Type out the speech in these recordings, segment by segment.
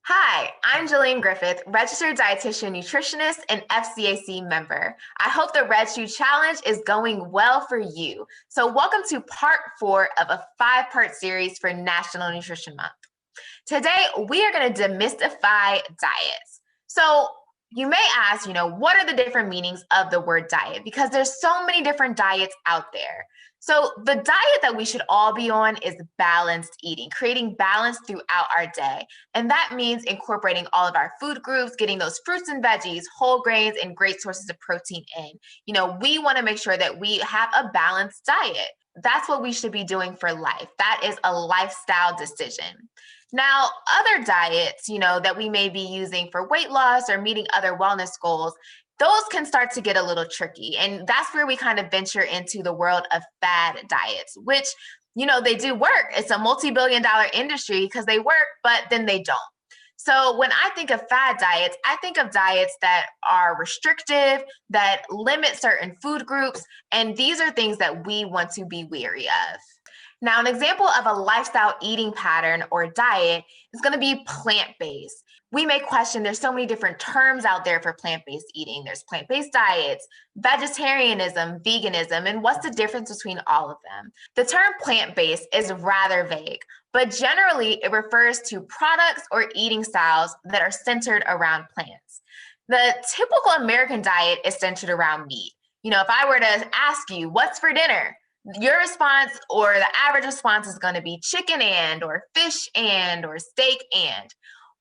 Hi, I'm Jillian Griffith, registered dietitian, nutritionist, and FCAC member. I hope the Red Shoe Challenge is going well for you. So welcome to part 4 of a 5-part series for National Nutrition Month. Today, we are going to demystify diets. So you may ask, what are the different meanings of the word diet? Because there's so many different diets out there. So the diet that we should all be on is balanced eating, creating balance throughout our day. And that means incorporating all of our food groups, getting those fruits and veggies, whole grains, and great sources of protein in. We want to make sure that we have a balanced diet. That's what we should be doing for life. That is a lifestyle decision. Now, other diets, that we may be using for weight loss or meeting other wellness goals, those can start to get a little tricky. And that's where we kind of venture into the world of fad diets, which, they do work. It's a multi-billion-dollar industry because they work, but then they don't. So when I think of fad diets, I think of diets that are restrictive, that limit certain food groups, and these are things that we want to be wary of. Now, an example of a lifestyle eating pattern or diet is going to be plant-based. We may question, there's so many different terms out there for plant-based eating. There's plant-based diets, vegetarianism, veganism, and what's the difference between all of them? The term plant-based is rather vague, but generally it refers to products or eating styles that are centered around plants. The typical American diet is centered around meat. If I were to ask you, what's for dinner? Your response or the average response is going to be chicken or fish or steak and.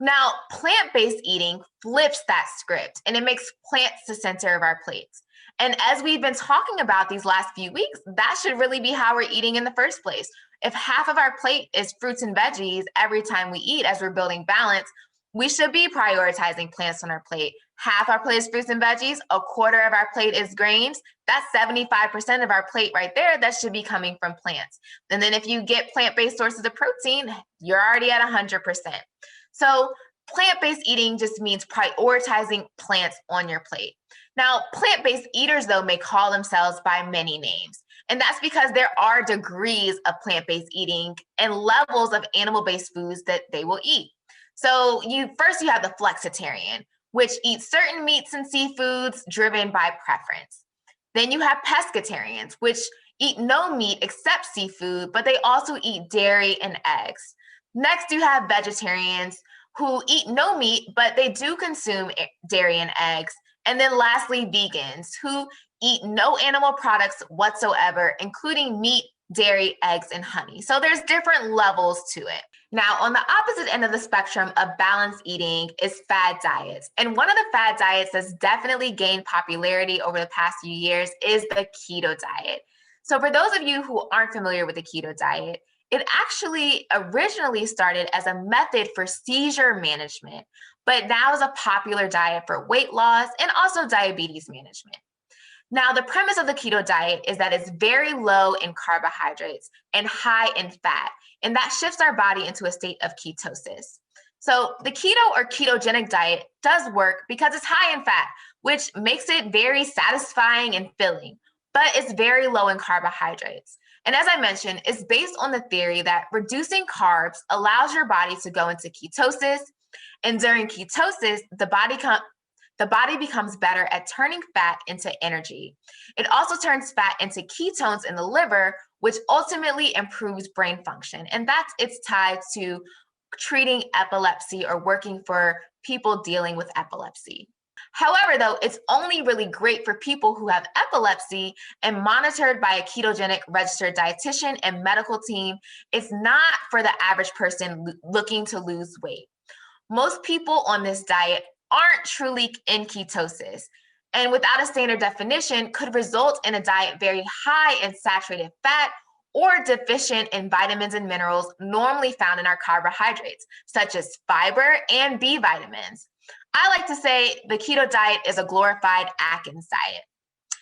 Now, plant-based eating flips that script and it makes plants the center of our plates. And as we've been talking about these last few weeks, that should really be how we're eating in the first place. If half of our plate is fruits and veggies every time we eat as we're building balance, we should be prioritizing plants on our plate. Half our plate is fruits and veggies, a quarter of our plate is grains. That's 75% of our plate right there that should be coming from plants. And then if you get plant-based sources of protein, you're already at 100%. So plant-based eating just means prioritizing plants on your plate. Now, plant-based eaters, though, may call themselves by many names. And that's because there are degrees of plant-based eating and levels of animal-based foods that they will eat. So you have the flexitarian, which eats certain meats and seafoods driven by preference. Then you have pescatarians, which eat no meat except seafood, but they also eat dairy and eggs. Next, you have vegetarians who eat no meat, but they do consume dairy and eggs. And then lastly, vegans who eat no animal products whatsoever, including meat, dairy, eggs, and honey. So there's different levels to it. Now, on the opposite end of the spectrum of balanced eating is fad diets. And one of the fad diets that's definitely gained popularity over the past few years is the keto diet. So for those of you who aren't familiar with the keto diet, it actually originally started as a method for seizure management, but now is a popular diet for weight loss and also diabetes management. Now, the premise of the keto diet is that it's very low in carbohydrates and high in fat, and that shifts our body into a state of ketosis. So the keto or ketogenic diet does work because it's high in fat, which makes it very satisfying and filling, but it's very low in carbohydrates. And as I mentioned, it's based on the theory that reducing carbs allows your body to go into ketosis, and during ketosis, the body becomes better at turning fat into energy. It also turns fat into ketones in the liver, which ultimately improves brain function. And it's tied to treating epilepsy or working for people dealing with epilepsy. However, though, it's only really great for people who have epilepsy and monitored by a ketogenic registered dietitian and medical team. It's not for the average person looking to lose weight. Most people on this diet aren't truly in ketosis, and without a standard definition could result in a diet very high in saturated fat or deficient in vitamins and minerals normally found in our carbohydrates, such as fiber and B vitamins. I like to say the keto diet is a glorified Atkins diet.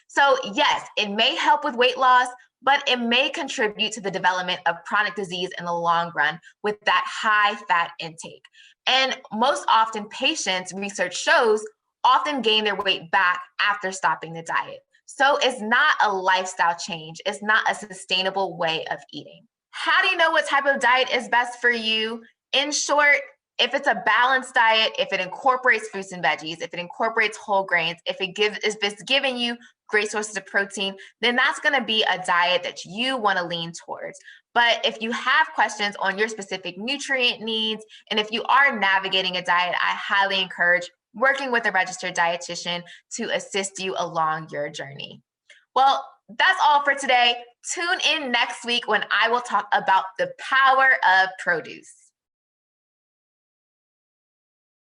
So yes, it may help with weight loss, but it may contribute to the development of chronic disease in the long run with that high fat intake. And most often patients, research shows, often gain their weight back after stopping the diet. So it's not a lifestyle change. It's not a sustainable way of eating. How do you know what type of diet is best for you? In short, If it's a balanced diet, if it incorporates fruits and veggies, if it incorporates whole grains, if it's giving you great sources of protein, then that's going to be a diet that you want to lean towards. But if you have questions on your specific nutrient needs, and if you are navigating a diet, I highly encourage working with a registered dietitian to assist you along your journey. Well, that's all for today. Tune in next week when I will talk about the power of produce.